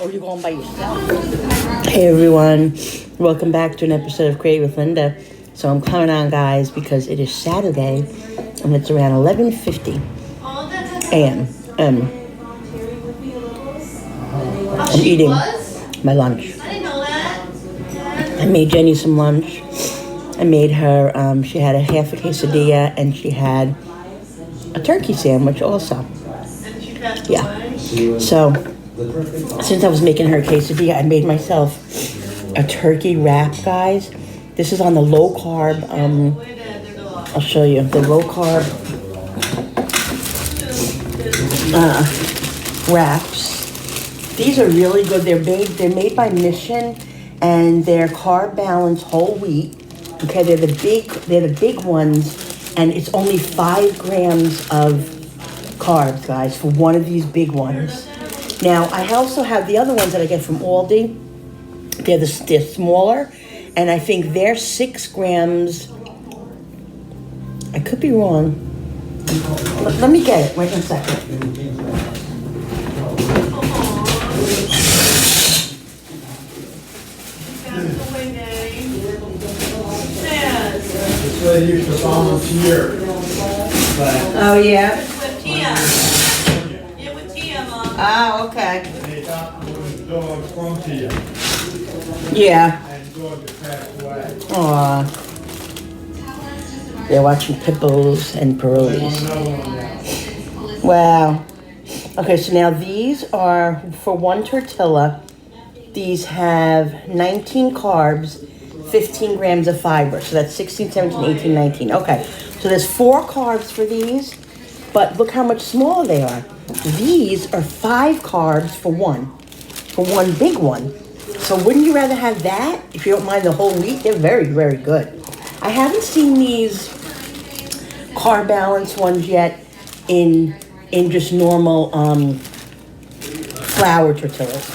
Or you going by yourself? Hey everyone, welcome back to an episode of Create with Linda. So I'm coming on, guys, because it is Saturday and it's around 11:50 a.m. I'm eating my lunch. I made Jenny some lunch. I made her, she had a half a quesadilla and she had a turkey sandwich also. Yeah. So, since I was making her a quesadilla, I made myself a turkey wrap, guys. This is on the low carb, I'll show you, the low carb wraps. These are really good. They're made by Mission, and they're carb balanced whole wheat. Okay, they're the big ones, and it's only 5 grams of carbs, guys, for one of these big ones. Now, I also have the other ones that I get from Aldi. They're smaller, and I think they're 6 grams. I could be wrong. Let me get it. Wait a second. This lady used to volunteer. Oh, yeah? With Tia. Yeah, with Tia, Mom. Oh, okay. They got the dog from Tia. Yeah. And the dog had passed away. Aw. They're watching Pipples and Parolees. Wow. Okay, so now these are, for one tortilla, these have 19 carbs, 15 grams of fiber. So that's 16, 17, 18, 19. Okay, so there's 4 carbs for these, but look how much smaller they are. These are 5 carbs for one big one. So wouldn't you rather have that, if you don't mind the whole wheat? They're very, very good. I haven't seen these carb balanced ones yet in just normal flour tortillas.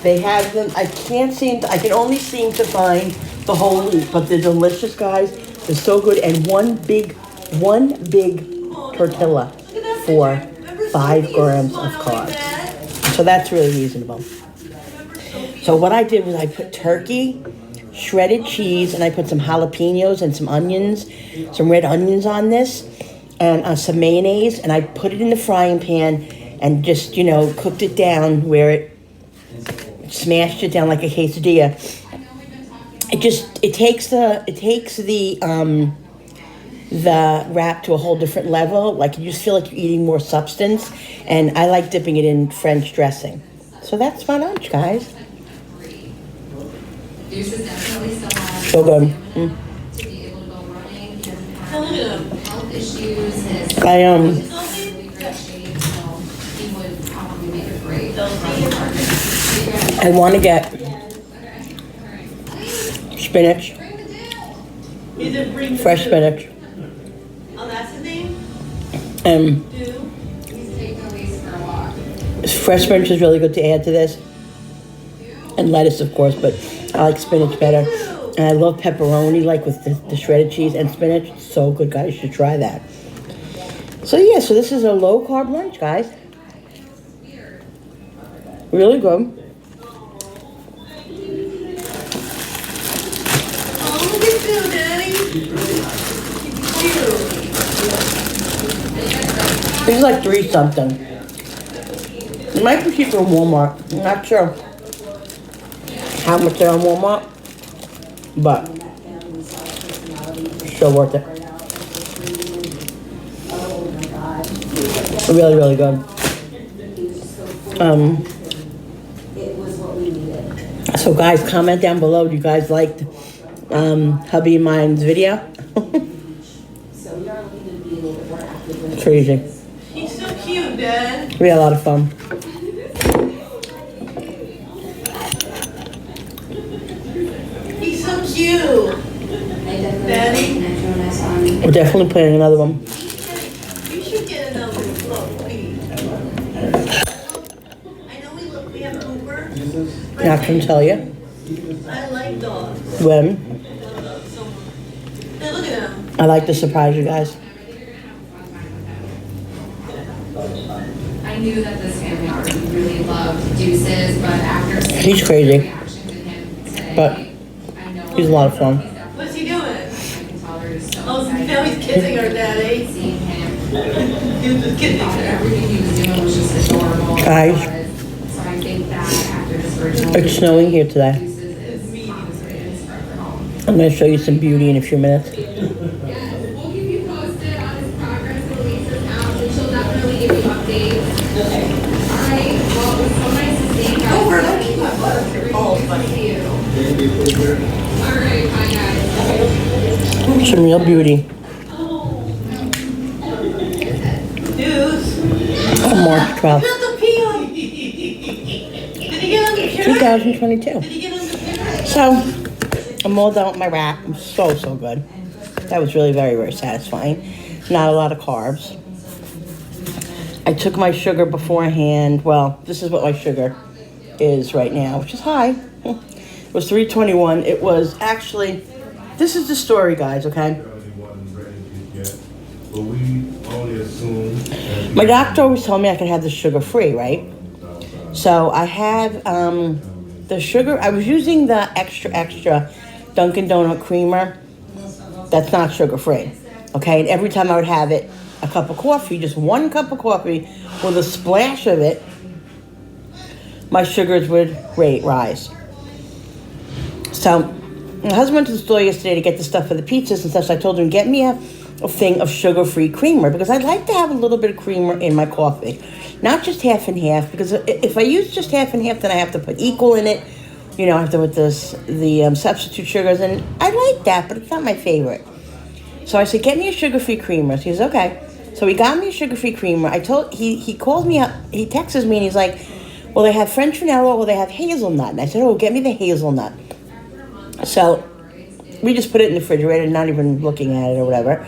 They have them. I can only seem to find the whole wheat, but they're delicious, guys. They're so good, and one big tortilla for 5 grams of carbs. So that's really reasonable. So what I did was I put turkey, shredded cheese, and I put some jalapenos and some onions, some red onions on this, and some mayonnaise, and I put it in the frying pan and just, cooked it down where it smashed it down like a quesadilla. It takes the wrap to a whole different level. Like, you just feel like you're eating more substance, and I like dipping it in French dressing. So that's my lunch, guys. So good. I want to get spinach, fresh spinach. Oh, that's his name? Fresh spinach is really good to add to this. And lettuce, of course, but I like spinach better. And I love pepperoni, like with the shredded cheese and spinach. It's so good, guys. You should try that. So, yeah, so this is a low-carb lunch, guys. Really good. Oh, look at you, Daddy. These are like 3 something. It might be cheaper in Walmart. I'm not sure how much they're on Walmart, but still worth it. Really, really good. So guys, comment down below. Do you guys liked hubby and mine's video? Crazy. He's so cute, Dad. We had a lot of fun. He's so cute. Daddy. We're definitely planning another one. You should get another puppy. I know we have Cooper. Not gonna tell you I like dogs. when. Hey, look at him. I like to surprise you guys. I knew that this family already really loved deuces, but after He's crazy, but he's a lot of fun. What's he doing? Oh, now he's kissing her, Daddy. He was just kissing her. Everything he was doing was just adorable. Guys, So I think that after this original. it's snowing here today. It's mean. I'm going to show you some beauty in a few minutes. Yes, we'll keep you posted on his progress and Lisa's house, and she'll definitely give you updates. All right, well, it was so nice to see you guys. Over, don't keep my butter. Oh, funny. See you. All right, bye guys. Some real beauty. News. On March You 12th, have to pee on. Did he get on the computer? 2022. Did he get on the computer? So, I'm all done with my wrap. I'm so good. That was really very satisfying. Not a lot of carbs. I took my sugar beforehand. Well, this is what my sugar is right now, which is high. It was 321. It was actually, this is the story, guys, okay? My doctor always told me I could have the sugar-free, right? So I had the sugar. I was using the extra Dunkin' Donut creamer. That's not sugar-free, okay? And every time I would have it, a cup of coffee, just one cup of coffee with a splash of it, my sugars would rise. So my husband went to the store yesterday to get the stuff for the pizzas and stuff. So I told him, get me a thing of sugar-free creamer, because I'd like to have a little bit of creamer in my coffee, not just half and half. Because if I use just half and half, then I have to put equal in it. You know, I have to put the substitute sugars, and I like that, but it's not my favorite. So I said, get me a sugar-free creamer. So he says, okay. So he got me a sugar-free creamer. He calls me up, he texts me, and he's like, well, they have French vanilla or they have hazelnut. And I said, oh, get me the hazelnut. So we just put it in the refrigerator, not even looking at it or whatever.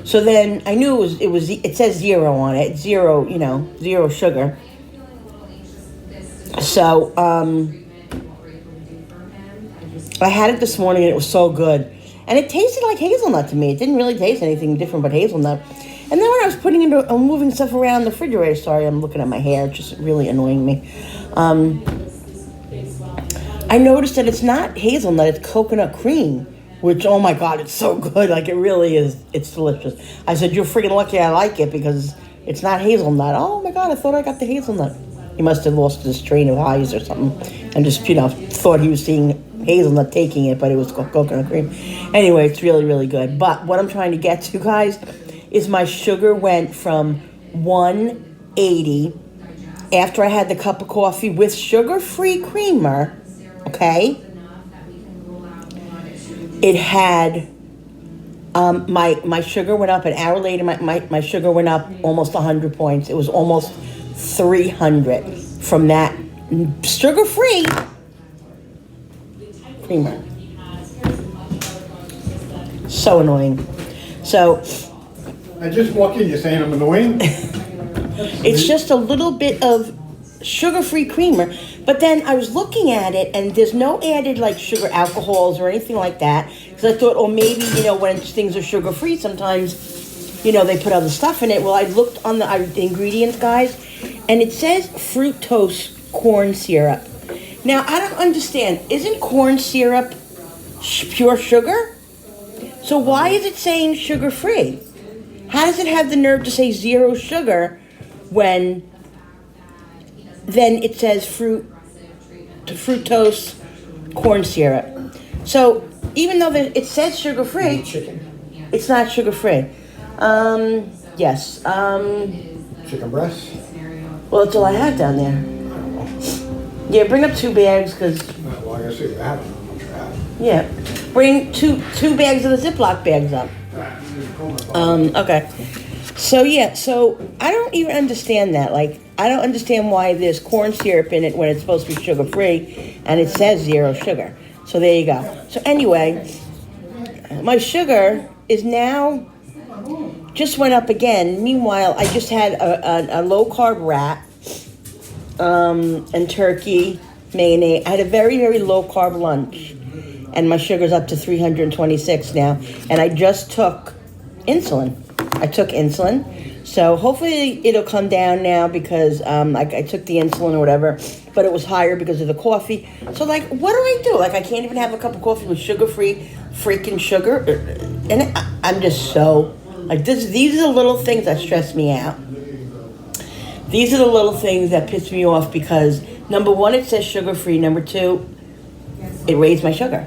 So then I knew it says 0 on it, zero sugar. So I had it this morning and it was so good. And it tasted like hazelnut to me. It didn't really taste anything different but hazelnut. And then when I was moving stuff around the refrigerator, sorry, I'm looking at my hair, it's just really annoying me. I noticed that it's not hazelnut, it's coconut cream, which, oh my God, it's so good. Like, it really is. It's delicious. I said, you're freaking lucky I like it because it's not hazelnut. Oh my God, I thought I got the hazelnut. He must have lost his train of eyes or something and just, thought he was seeing hazelnut taking it, but it was coconut cream. Anyway, it's really good. But what I'm trying to get to, guys, is my sugar went from 180 after I had the cup of coffee with sugar-free creamer, okay? It had, my sugar went up an hour later, my sugar went up almost 100 points. It was almost 300 from that sugar-free creamer. So annoying. So I just walk in, you're saying I'm annoying? it's just a little bit of sugar-free creamer. But then I was looking at it, and there's no added, like, sugar alcohols or anything like that. Because I thought, oh, maybe, when things are sugar-free, sometimes, they put other stuff in it. Well, I looked on the ingredients, guys, and it says fructose corn syrup. Now, I don't understand. Isn't corn syrup pure sugar? So why is it saying sugar-free? How does it have the nerve to say 0 sugar when then it says fructose corn syrup? So even though it says sugar-free, it's not sugar-free. Yes. Chicken breast? Well, that's all I had down there. Yeah, bring up 2 bags, because... Well, I guess you have it. I'm sure I have it. Yeah. Bring two bags of the Ziploc bags up. Okay. So, yeah, so I don't even understand that. Like, I don't understand why there's corn syrup in it when it's supposed to be sugar-free, and it says 0 sugar. So there you go. So anyway, my sugar is now, just went up again. Meanwhile, I just had a low-carb wrap, and turkey, mayonnaise. I had a very low-carb lunch, and my sugar's up to 326 now, and I just took insulin. So hopefully it'll come down now because like I took the insulin or whatever, but it was higher because of the coffee. So like, what do I do? Like I can't even have a cup of coffee with sugar-free freaking sugar, and I'm just so like this. These are the little things that stress me out. These are the little things that piss me off because number one, it says sugar-free. Number two, it raised my sugar.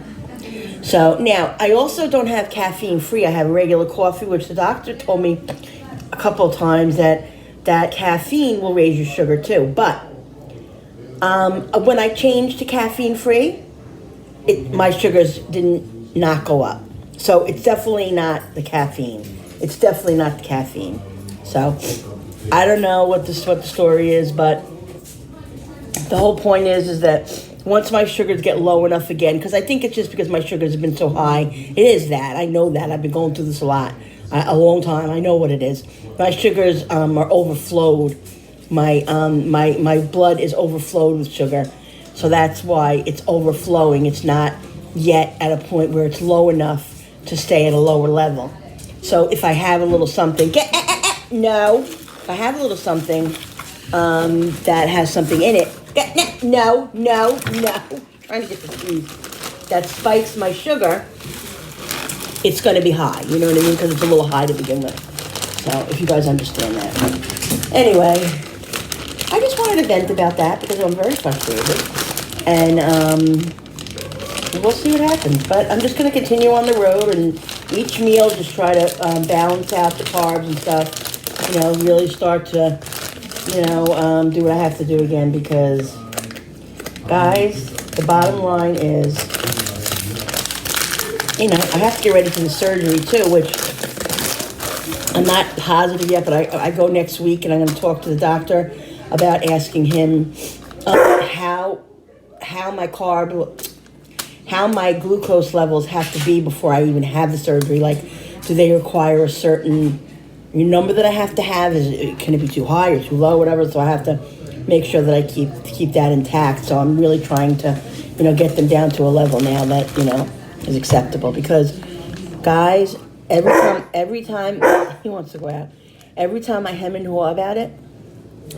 So now I also don't have caffeine-free. I have regular coffee, which the doctor told me a couple of times that caffeine will raise your sugar too. But when I changed to caffeine-free, my sugars did not go up. So it's definitely not the caffeine. It's definitely not the caffeine. So I don't know what the story is, but the whole point is that once my sugars get low enough again, because I think it's just because my sugars have been so high. It is that. I know that. I've been going through this a long time. I know what it is. My sugars are overflowed. My blood is overflowed with sugar. So that's why it's overflowing. It's not yet at a point where it's low enough to stay at a lower level. So if I have a little something, no. If I have a little something that has something in it, no. Trying to get the keys. That spikes my sugar. It's going to be high. You know what I mean? Because it's a little high to begin with. So if you guys understand that. Anyway, I just wanted to vent about that because I'm very frustrated. And we'll see what happens. But I'm just going to continue on the road and each meal just try to balance out the carbs and stuff. You know, really start to, do what I have to do again because, guys, the bottom line is, I have to get ready for the surgery too, which I'm not positive yet, but I go next week and I'm going to talk to the doctor about asking him how my glucose levels have to be before I even have the surgery. Like, do they require a certain number that I have to have? Can it be too high or too low, whatever? So I have to make sure that I keep that intact. So I'm really trying to, get them down to a level now that, is acceptable. Because, guys, every time he wants to go out, every time I hem and haw about it,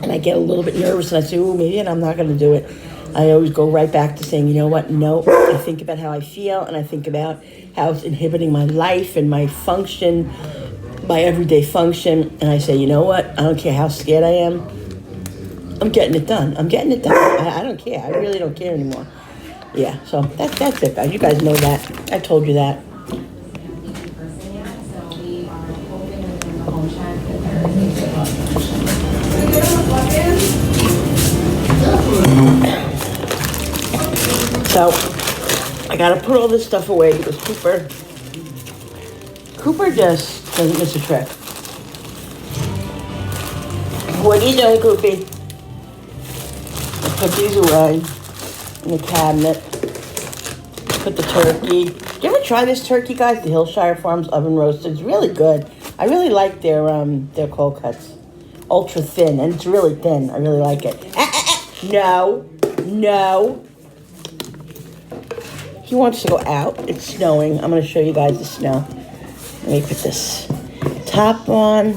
and I get a little bit nervous and I say, oh, maybe I'm not going to do it, I always go right back to saying, you know what, no. I think about how I feel and I think about how it's inhibiting my life and my function, my everyday function, and I say, you know what, I don't care how scared I am, I'm getting it done. I don't care. I really don't care anymore. Yeah, so that's it, guys. You guys know that. I told you that. So I gotta put all this stuff away because Cooper just doesn't miss a trick. What are you doing, Coopy? I put these away in the cabinet. Put the turkey. Did you ever try this turkey, guys? The Hillshire Farms oven roasted. It's really good. I really like their cold cuts. Ultra thin, and it's really thin. I really like it. No. He wants to go out. It's snowing. I'm going to show you guys the snow. Let me put this top on.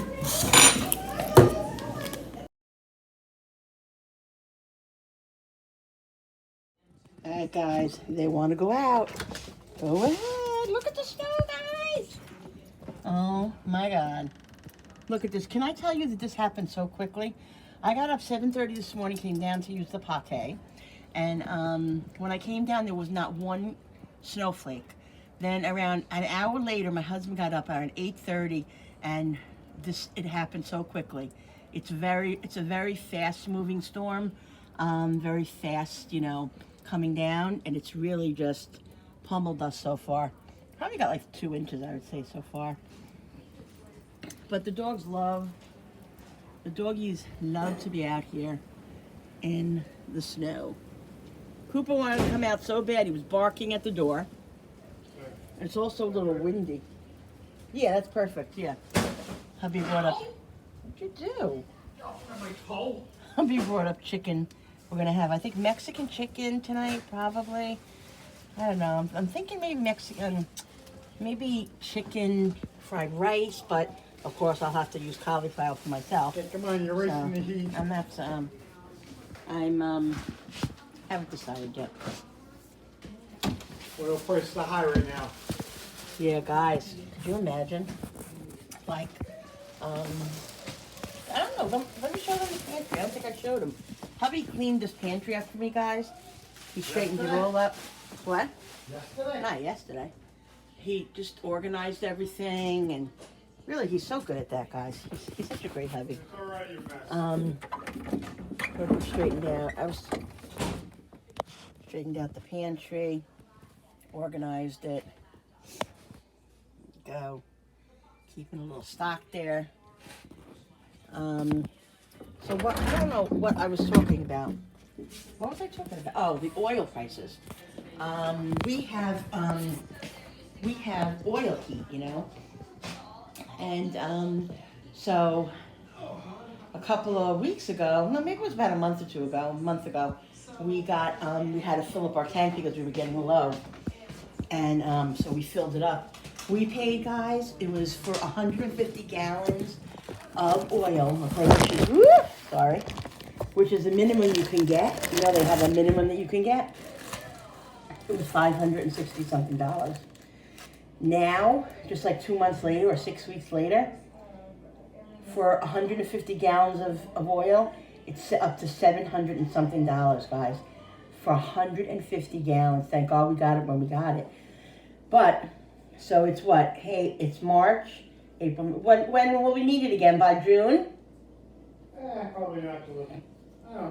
All right, guys. They want to go out. Go ahead. Look at the snow, guys. Oh, my God. Look at this. Can I tell you that this happened so quickly? I got up 7:30 this morning, came down to use the pate. And when I came down, there was not one snowflake. Then around an hour later, my husband got up around 8:30, and it happened so quickly. It's a very fast-moving storm, very fast, coming down, and it's really just pummeled us so far. Probably got like 2 inches, I would say, so far. But the doggies love to be out here in the snow. Cooper wanted to come out so bad, he was barking at the door. It's also a little windy. Yeah, that's perfect, yeah. Hubby brought up... What'd you do? Hubby brought up chicken. We're going to have, I think, Mexican chicken tonight, probably. I don't know. I'm thinking maybe Mexican, maybe chicken fried rice, but Of course, I'll have to use cauliflower for myself. Okay, come on, you're racing the heat. I'm not, haven't decided yet. Oil prices are high right now. Yeah, guys, could you imagine? Like, I don't know, let me show them the pantry. I don't think I showed him. Hubby cleaned this pantry up for me, guys. He straightened it all up. What? Yesterday? Not yesterday. He just organized everything, and really, he's so good at that, guys. He's such a great hubby. It's all right, you mess. What we straightened out. I was straightened out the pantry, organized it. Go. Keeping a little stock there. So what, I don't know what I was talking about. What was I talking about? Oh, the oil prices. We have oil heat, you know, and so a couple of weeks ago, no, maybe it was about a month ago, we had to fill up our tank because we were getting low, and so we filled it up. We paid, guys, it was for 150 gallons of oil, okay, which is the minimum you can get. You know, they have a minimum that you can get. It was $560 something. Now, just like 2 months later or 6 weeks later, for 150 gallons of oil, it's up to $700 and something, guys. For 150 gallons. Thank God we got it when we got it. But, so it's what? Hey, it's March, April. When will we need it again? By June? Probably not till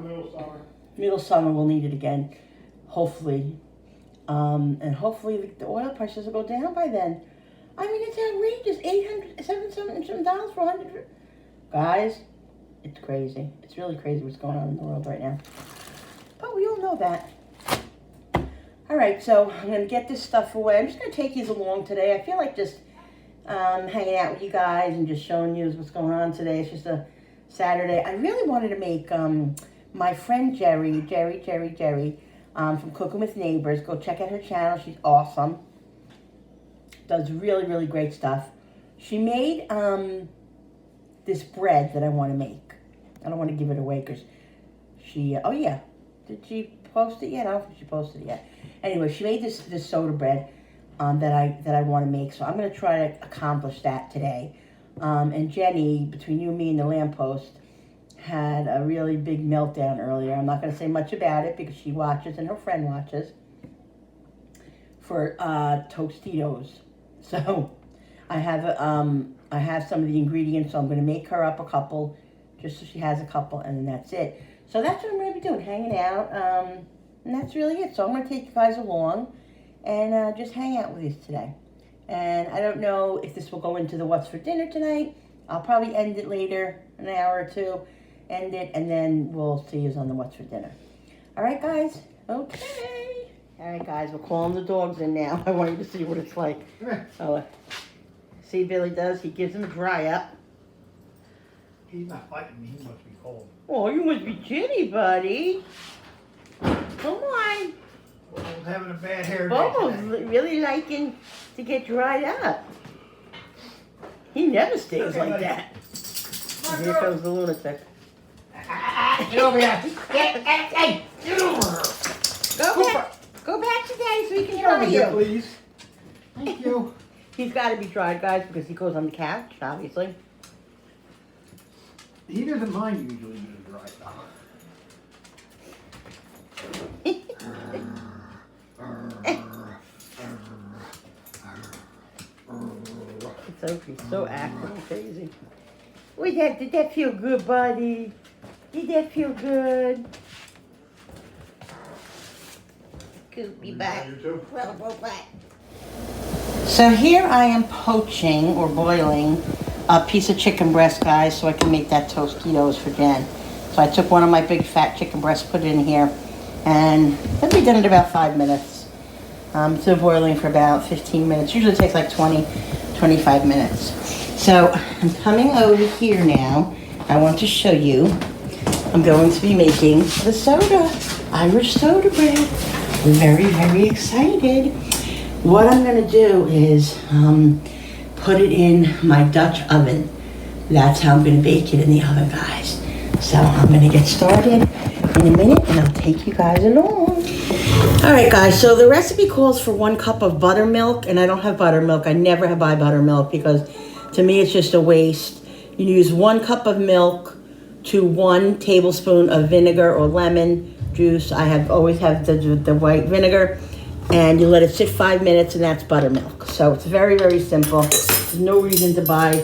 middle summer. Middle summer we'll need it again. Hopefully. And hopefully the oil prices will go down by then. I mean, it's outrageous. $700 for 100. Guys, it's crazy. It's really crazy what's going on in the world right now. But we all know that. All right, so I'm going to get this stuff away. I'm just going to take you along today. I feel like just hanging out with you guys and just showing you what's going on today. It's just a Saturday. I really wanted to make my friend Jerry, from Cooking with Neighbors. Go check out her channel. She's awesome. Does really, really great stuff. She made this bread that I want to make. I don't want to give it away because she, oh yeah. Did she post it yet? I don't think she posted it yet. Anyway, she made this soda bread that I want to make. So I'm going to try to accomplish that today. And Jenny, between you and me and the lamppost, had a really big meltdown earlier. I'm not going to say much about it because she watches and her friend watches for Tostitos. So I have some of the ingredients, so I'm going to make her up a couple just so she has a couple, and then that's it. So that's what I'm going to be doing, hanging out, and that's really it. So I'm going to take you guys along and just hang out with you today. And I don't know if this will go into the What's for Dinner tonight. I'll probably end it later, an hour or two, end it, and then we'll see you on the What's for Dinner. All right, guys? Okay. All right, guys, we're calling the dogs in now. I want you to see what it's like. Oh, see, Billy does. He gives them a dry up. He's not fighting me. He must be cold. Oh, you must be chilly, buddy. Come on. Well, I was having a bad hair day Bobo's today. really liking to get dried up. He never stays like that. And here comes the lunatic. Get over here. Hey, get over. Go back today so he can Get over dry here, you. please. Thank you. He's got to be dried, guys, because he goes on the couch, obviously. He doesn't mind usually being dry. He's so active and crazy. Wait, did that feel good, buddy? Did that feel good? Good, be back. You too? Well, go back. So here I am poaching or boiling a piece of chicken breast, guys, so I can make that Tostitos for Jen. So I took one of my big fat chicken breasts, put it in here, and that'll be done in about 5 minutes. It's been boiling for about 15 minutes. Usually it takes like 20, 25 minutes. So I'm coming over here now. I want to show you. I'm going to be making the soda, Irish soda bread. I'm very, very excited. What I'm going to do is put it in my Dutch oven. That's how I'm gonna bake it in the oven, guys. So I'm gonna get started in a minute and I'll take you guys along. All right, guys, so the recipe calls for 1 cup of buttermilk, and I don't have buttermilk. I never buy buttermilk because to me it's just a waste. You use 1 cup of milk to 1 tablespoon of vinegar or lemon juice. I always have the white vinegar, and you let it sit 5 minutes, and that's buttermilk. So it's very, very simple. There's no reason to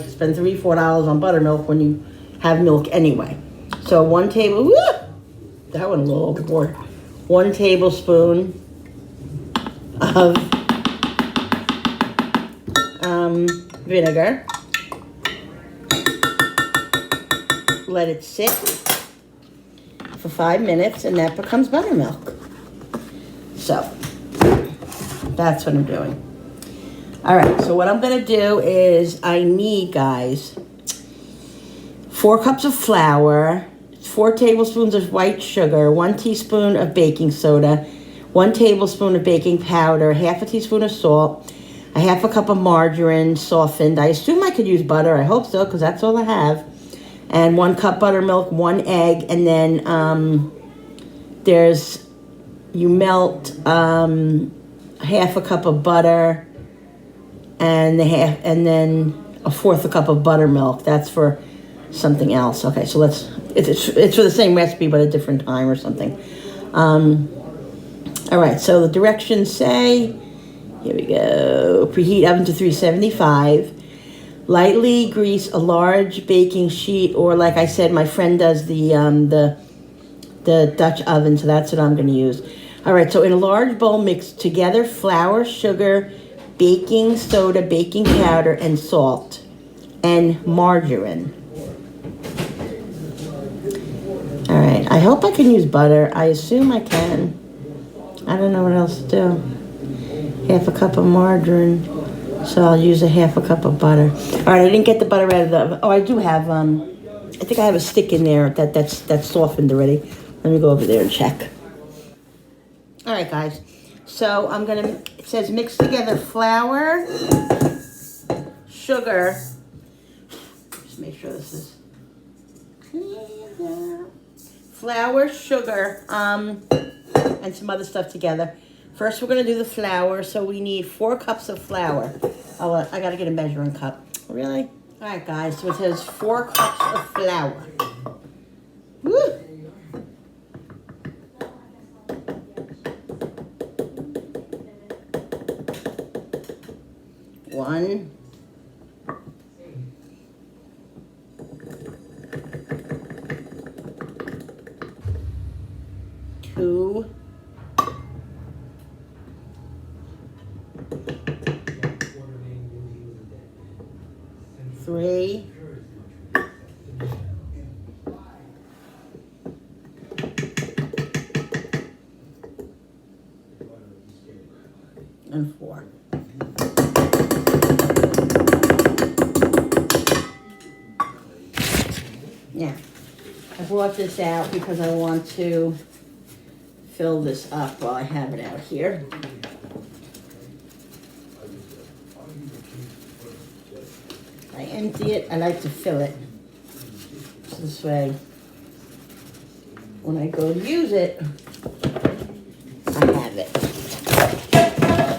spend $3, $4 on buttermilk when you have milk anyway. So that went a little overboard. 1 tablespoon of vinegar. Let it sit for 5 minutes, and that becomes buttermilk. So that's what I'm doing. All right, so what I'm gonna do is I need, guys, 4 cups of flour, 4 tablespoons of white sugar, 1 teaspoon of baking soda, 1 tablespoon of baking powder, half a teaspoon of salt, a half a cup of margarine softened. I assume I could use butter. I hope so, because that's all I have. And 1 cup buttermilk, 1 egg, and then you melt half a cup of butter and then a 1/4 a cup of buttermilk. That's for something else. Okay, so it's for the same recipe but a different time or something. All right, so the directions say, here we go, preheat oven to 375. Lightly grease a large baking sheet, or like I said, my friend does the Dutch oven, so that's what I'm going to use. All right, so in a large bowl, mix together flour, sugar, baking soda, baking powder, and salt, and margarine. All right, I hope I can use butter. I assume I can. I don't know what else to do. Half a cup of margarine. So I'll use a half a cup of butter. All right, I didn't get the butter out of the oven. Oh, I do have, I think I have a stick in there that's softened already. Let me go over there and check. All right, guys. So it says mix together flour, sugar. Just make sure this is clear. Flour, sugar, and some other stuff together. First, we're going to do the flour, so we need 4 cups of flour. Oh, I got to get a measuring cup. Really? All right, guys, so it says 4 cups of flour. Woo! One. 2. 3. 4. Now, I brought this out because I want to fill this up while I have it out here. I empty it, I like to fill it. So this way, when I go to use it, I have it.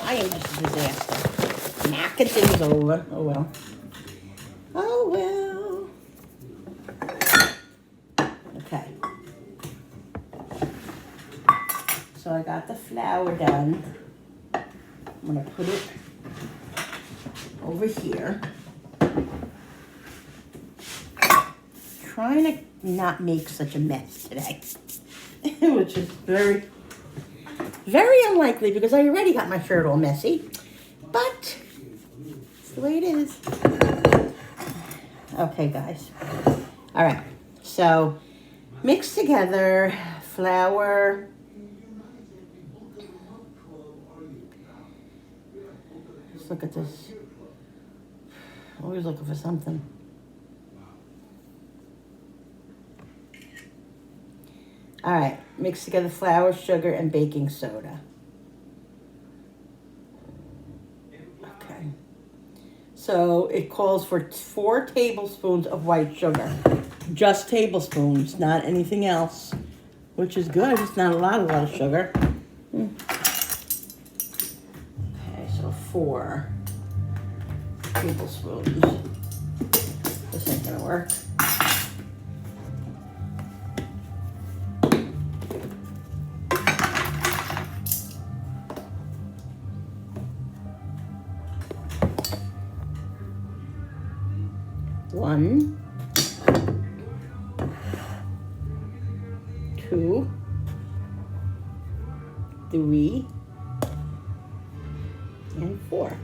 I am just a disaster. Knocking things over. Oh well. Oh well. Okay. So I got the flour done. I'm gonna put it over here. Trying to not make such a mess today, which is very, very unlikely because I already got my shirt all messy, but it's the way it is. Okay, guys. All right, so mix together flour, let's look at this. Always looking for something. All right, mix together flour, sugar, and baking soda. Okay. So it calls for 4 tablespoons of white sugar. Just tablespoons, not anything else, which is good. It's not a lot of sugar. Okay, so 4 tablespoons. This ain't gonna work. One, 2, 3, and 4.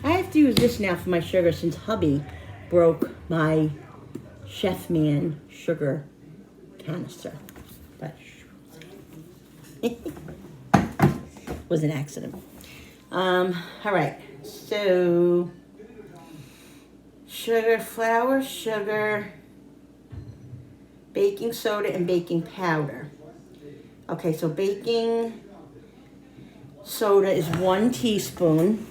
I have to use this now for my sugar since hubby broke my Chef Man sugar canister. But was an accident. All right, so sugar, flour, sugar, baking soda, and baking powder. Okay, so baking soda is 1 teaspoon.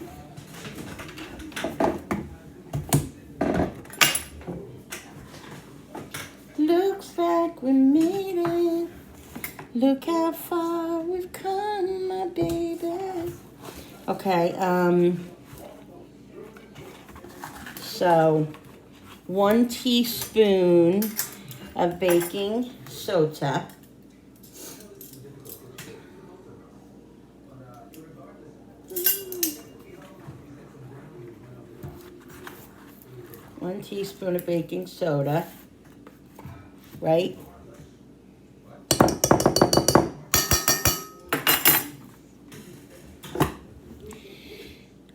Looks like we made it. Look how far we've come, my baby. Okay, so 1 teaspoon of baking soda. One teaspoon of baking soda, right?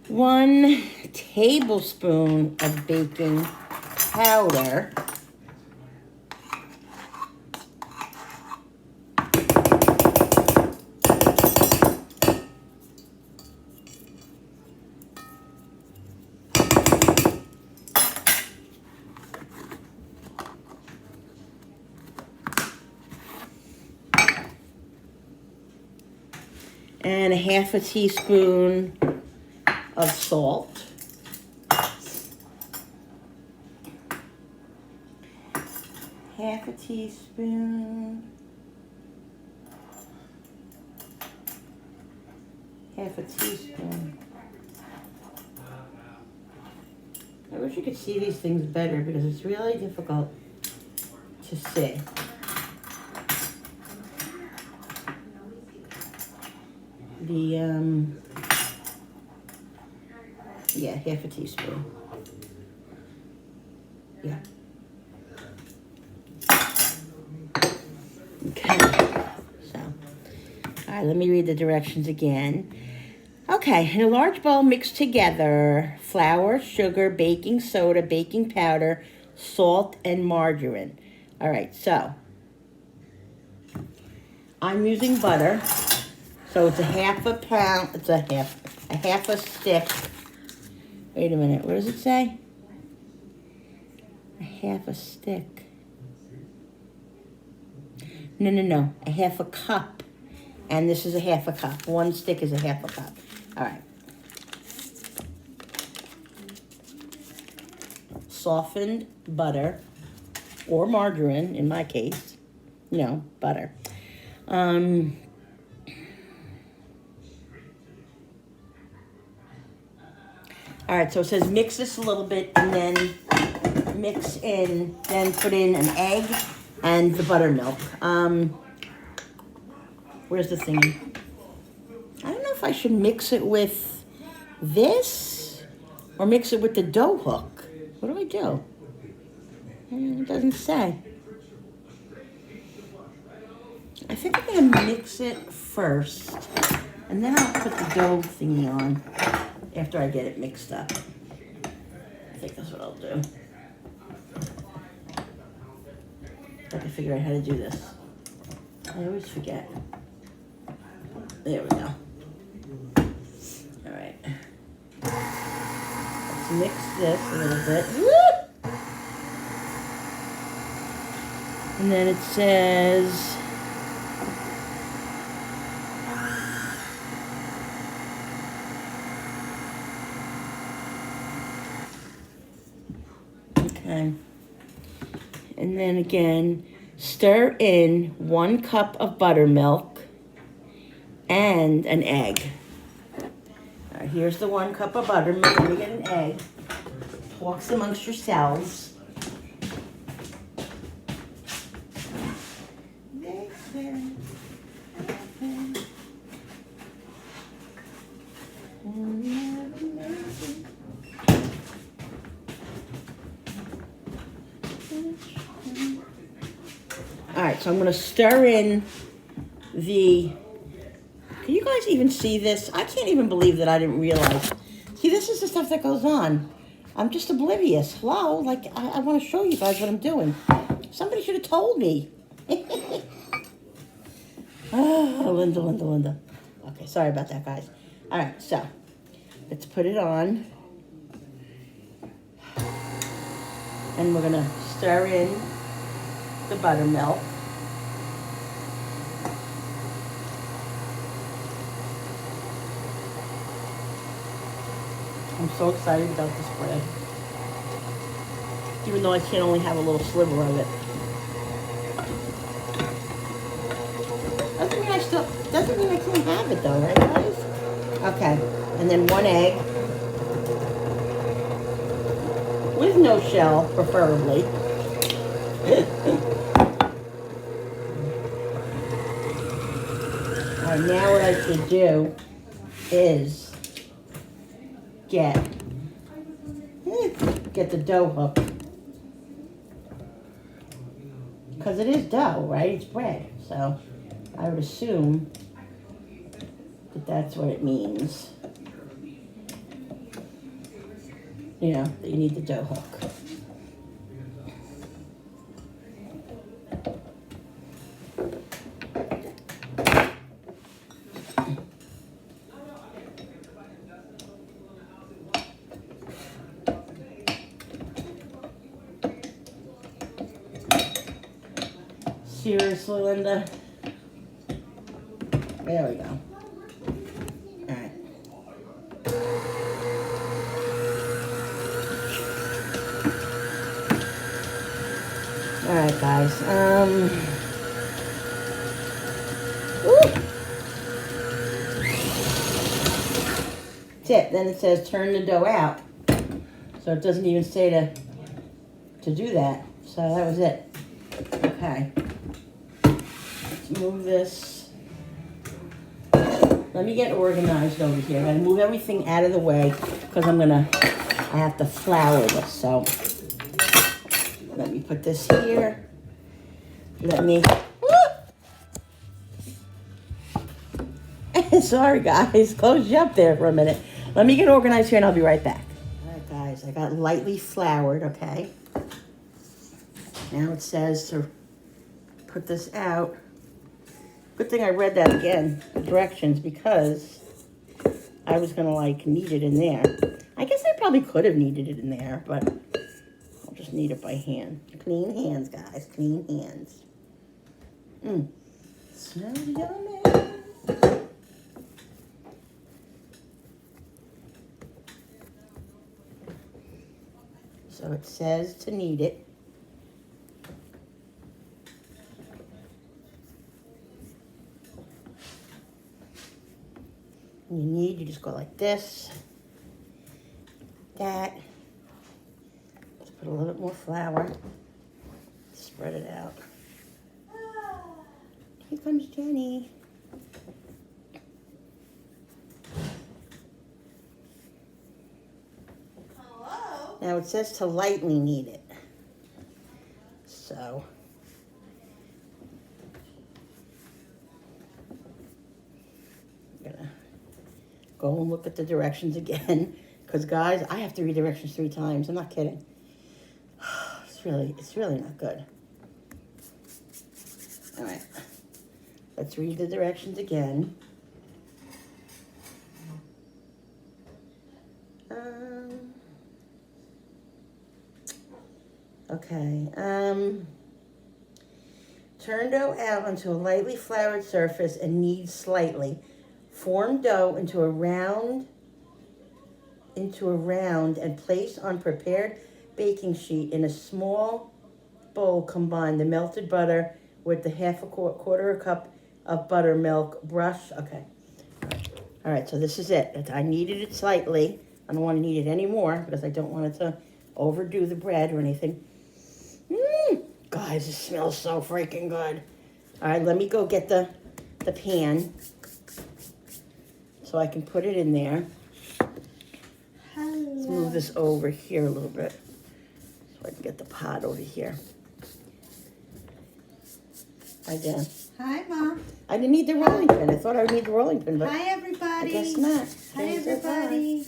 One tablespoon of baking powder. And 1/2 teaspoon of salt. Half a teaspoon. Half a teaspoon. I wish you could see these things better because it's really difficult to see. Yeah, 1/2 a teaspoon. Yeah. Okay. So, all right, let me read the directions again. Okay, in a large bowl, mix together flour, sugar, baking soda, baking powder, salt, and margarine. All right, so I'm using butter. So it's 1/2 pound, it's a half a stick. Wait a minute, what does it say? 1/2 stick. No, 1/2 cup. And this is 1/2 cup. 1 stick is 1/2 cup. All right. Softened butter, or margarine in my case. Butter. All right, so it says mix this a little bit and then then put in an egg and the buttermilk. Where's the thingy? I don't know if I should mix it with this or mix it with the dough hook. What do I do? It doesn't say. I think I'm gonna mix it first and then I'll put the dough thingy on after I get it mixed up. I think that's what I'll do. I have to figure out how to do this. I always forget. There we go. All right. Let's mix this a little bit. Woo! And then it says Okay. And then again, stir in 1 cup of buttermilk and an egg. All right, here's the 1 cup of buttermilk. Let me get an egg. Talks amongst yourselves. All right, so I'm gonna stir in the, can you guys even see this? I can't even believe that I didn't realize. See, this is the stuff that goes on. I'm just oblivious. Hello, like, I want to show you guys what I'm doing. Somebody should have told me. Oh, Linda. Okay, sorry about that, guys. All right, so let's put it on. And we're gonna stir in the buttermilk. I'm so excited about this bread. Even though I can only have a little sliver of it. Doesn't mean I can't have it though, right guys? Okay, and then 1 egg. With no shell, preferably. Alright, now what I should do is get the dough hook. Because it is dough, right? It's bread. So I would assume that that's what it means. You know, that you need the dough hook. Seriously, Linda? There we go. Alright. Alright, guys. Tip. Then it says turn the dough out. So it doesn't even say to do that. So that was it. Okay. Let's move this. Let me get organized over here. I gotta move everything out of the way because I have to flour this. So let me put this here. Let me, sorry guys, close you up there for a minute. Let me get organized here and I'll be right back. All right guys, I got lightly floured, okay? Now it says to put this out. Good thing I read that again, the directions, because I was gonna like knead it in there. I guess I probably could have kneaded it in there, but I'll just knead it by hand. Clean hands, guys, clean hands. Smells yummy. So it says to knead it. You just go like this, that. Just put a little bit more flour, spread it out. Here comes Jenny. Hello? Now it says to lightly knead it. So. I'm gonna go and look at the directions again. Because guys, I have to read directions 3 times. I'm not kidding. It's really not good. All right. Let's read the directions again. Okay. Turn dough out onto a lightly floured surface and knead slightly. Form dough into a round and place on prepared baking sheet in a small bowl. Combine the melted butter with the quarter a cup of buttermilk. Brush. Okay. All right, so this is it. I kneaded it slightly. I don't want to knead it anymore because I don't want it to overdo the bread or anything. Guys, it smells so freaking good. All right, let me go get the pan so I can put it in there. Let's move this over here a little bit so I can get the pot over here. Hi, Dan. Hi, Mom. I didn't need the rolling pin. I thought I would need the rolling pin, but Hi, everybody. I guess not. Hi, Dan said hi. everybody.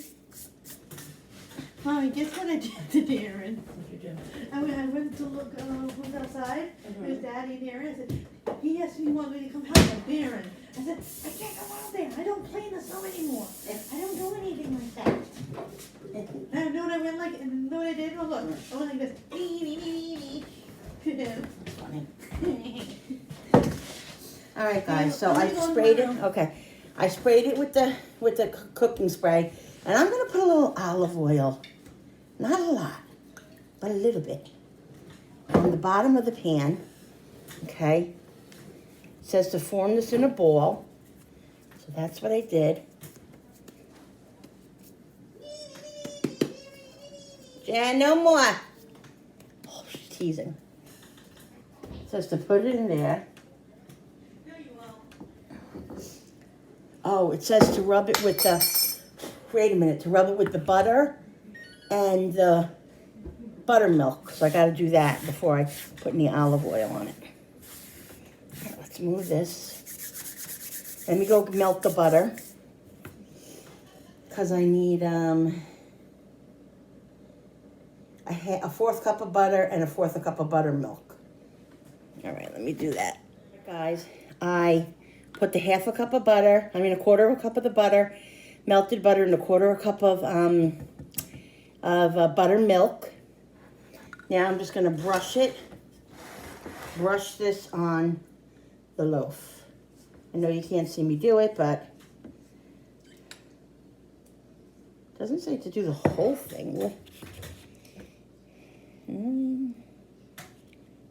Mommy, guess what I did to Darren? What'd you do? I went to look who's outside. There's Daddy and Darren. I said, he asked me he wanted me to come help him, Darren. I said, I can't go out there. I don't play in the snow anymore. I don't do anything like that. And you know what I went like? And you know what I did? Oh, look. I went like this. Funny. All right, guys. So I sprayed it. Okay, I sprayed it with the cooking spray, and I'm gonna put a little olive oil, not a lot, but a little bit, on the bottom of the pan. Okay. It says to form this in a ball, so that's what I did. Jan, no more. Oh, she's teasing. It says to put it in there. Oh, it says to rub it with the, wait a minute, to rub it with the butter and the buttermilk. So I got to do that before I put any olive oil on it. All right, let's move this. Let me go melt the butter because I need a fourth cup of butter and a fourth cup of buttermilk. All right, let me do that. Guys, I put the a quarter of a cup of the butter, melted butter, and a quarter of a cup of buttermilk. Now I'm just gonna brush this on the loaf. I know you can't see me do it, but it doesn't say to do the whole thing.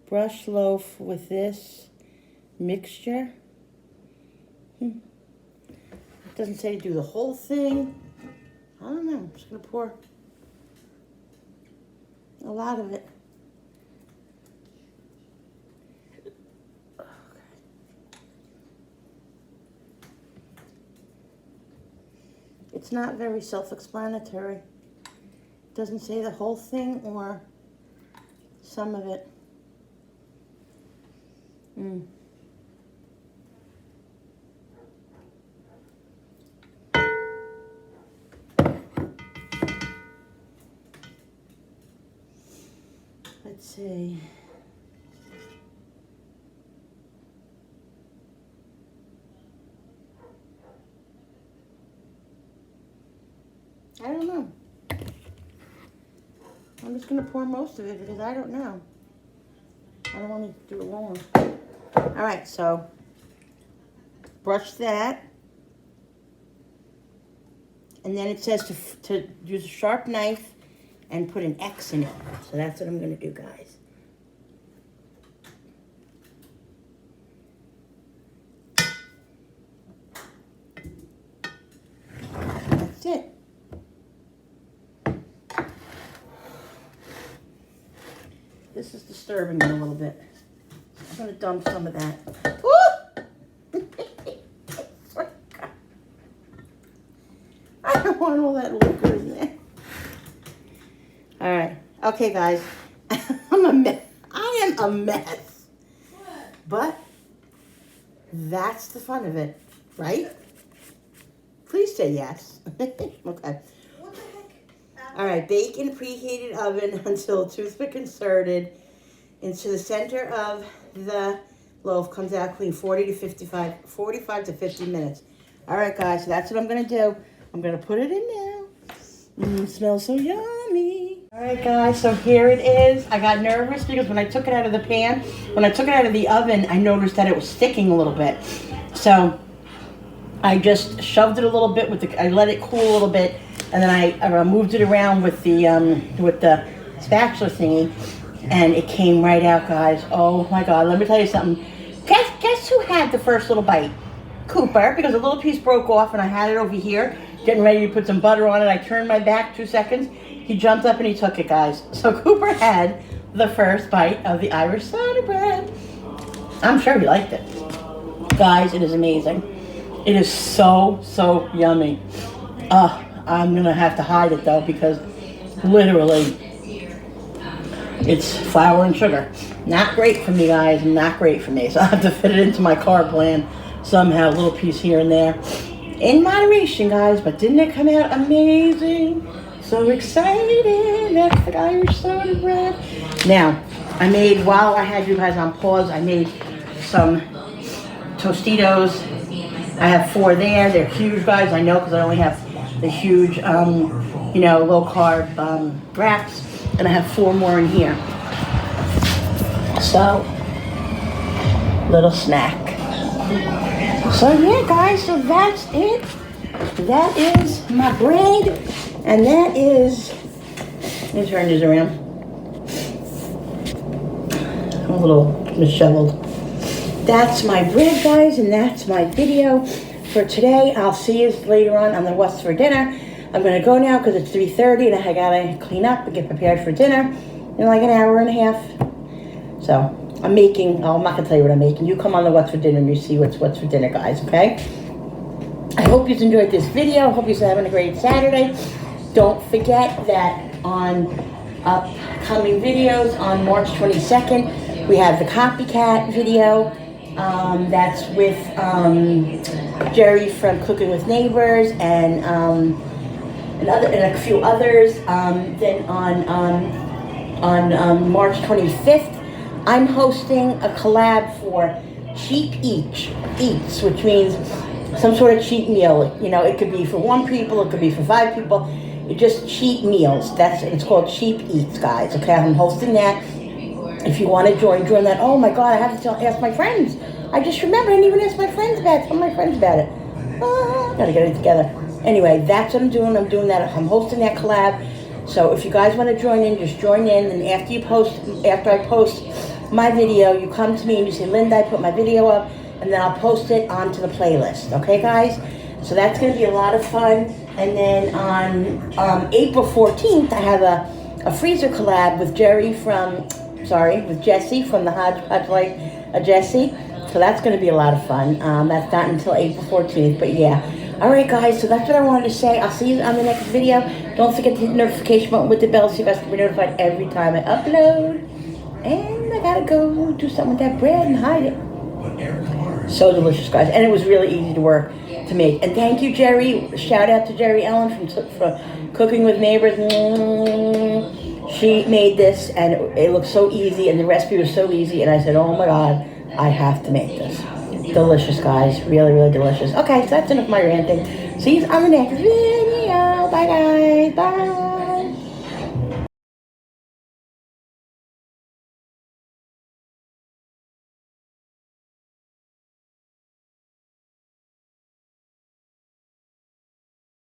Brush loaf with this mixture. It doesn't say to do the whole thing. I don't know. I'm just going to pour a lot of it. Okay. It's not very self-explanatory. It doesn't say the whole thing or some of it. Let's see. I don't know. I'm just going to pour most of it because I don't know. I don't want to do it wrong. All right, so brush that. And then it says to use a sharp knife and put an X in it. So that's what I'm going to do, guys. That's it. This is disturbing me a little bit. I'm going to dump some of that. Woo! I don't want all that liquor in there. All right. Okay, guys. I'm a mess. I am a mess. What? But that's the fun of it, right? Please say yes. Okay. What the heck? All right. Bake in a preheated oven until toothpick inserted into the center of the loaf comes out clean. 45 to 50 minutes. All right, guys. So that's what I'm going to do. I'm going to put it in now. It smells so yummy. All right, guys, so here it is. I got nervous because when I took it out of the pan, when I took it out of the oven, I noticed that it was sticking a little bit. So I just shoved it a little bit I let it cool a little bit, and then I moved it around with the spatula thingy, and it came right out, guys. Oh my God, let me tell you something. Guess who had the first little bite? Cooper, because a little piece broke off and I had it over here, getting ready to put some butter on it. I turned my back 2 seconds. He jumped up and he took it, guys. So Cooper had the first bite of the Irish soda bread. I'm sure he liked it. Guys, it is amazing. It is so, so yummy. I'm gonna have to hide it though, because literally it's flour and sugar. Not great for me, guys, not great for me. So I have to fit it into my carb plan somehow, a little piece here and there. In moderation, guys, but didn't it come out amazing? So excited, that's the Irish soda bread. Now, I made, while I had you guys on pause, I made some Tostitos. I have 4 there, they're huge, guys, I know, because I only have the huge, low carb wraps, and I have 4 more in here. So, little snack. So yeah, guys, so that's it. That is my bread, and that is, let me turn this around. I'm a little disheveled. That's my bread, guys, and that's my video for today. I'll see you later on the What's for Dinner. I'm gonna go now because it's 3:30 and I gotta clean up and get prepared for dinner in like an hour and a half. So I'm not gonna tell you what I'm making. You come on the What's for Dinner and you see what's for dinner, guys, okay? I hope you enjoyed this video. I hope you're having a great Saturday. Don't forget that on upcoming videos on March 22nd, we have the copycat video. That's with Jerry from Cooking with Neighbors and a few others. Then on March 25th, I'm hosting a collab for Cheap Eats, which means some sort of cheap meal. You know, it could be for 1 people, it could be for 5 people. It's just cheap meals. It's called Cheap Eats, guys. Okay, I'm hosting that. If you want to join that. Oh my God, I have to ask my friends. I just remembered I didn't even ask my friends about it. Tell my friends about it. Gotta get it together. Anyway, that's what I'm doing. I'm doing that. I'm hosting that collab. So if you guys want to join in, just join in. And after I post my video, you come to me and you say, Linda, I put my video up, and then I'll post it onto the playlist. Okay, guys? So that's going to be a lot of fun. And then on April 14th, I have a freezer collab with with Jesse from the Hodgepodge Like Jesse. So that's going to be a lot of fun. That's not until April 14th, but yeah. All right, guys, so that's what I wanted to say. I'll see you on the next video. Don't forget to hit the notification button with the bell so you guys can be notified every time I upload. And I gotta go do something with that bread and hide it. So delicious, guys. And it was really easy to make. And thank you, Jerry. Shout out to Jerry Ellen from Cooking with Neighbors. She made this, and it looked so easy, and the recipe was so easy. And I said, oh my God, I have to make this. Delicious, guys. Really, really delicious. Okay, so that's enough of my ranting. See you on the next video. Bye, guys. Bye.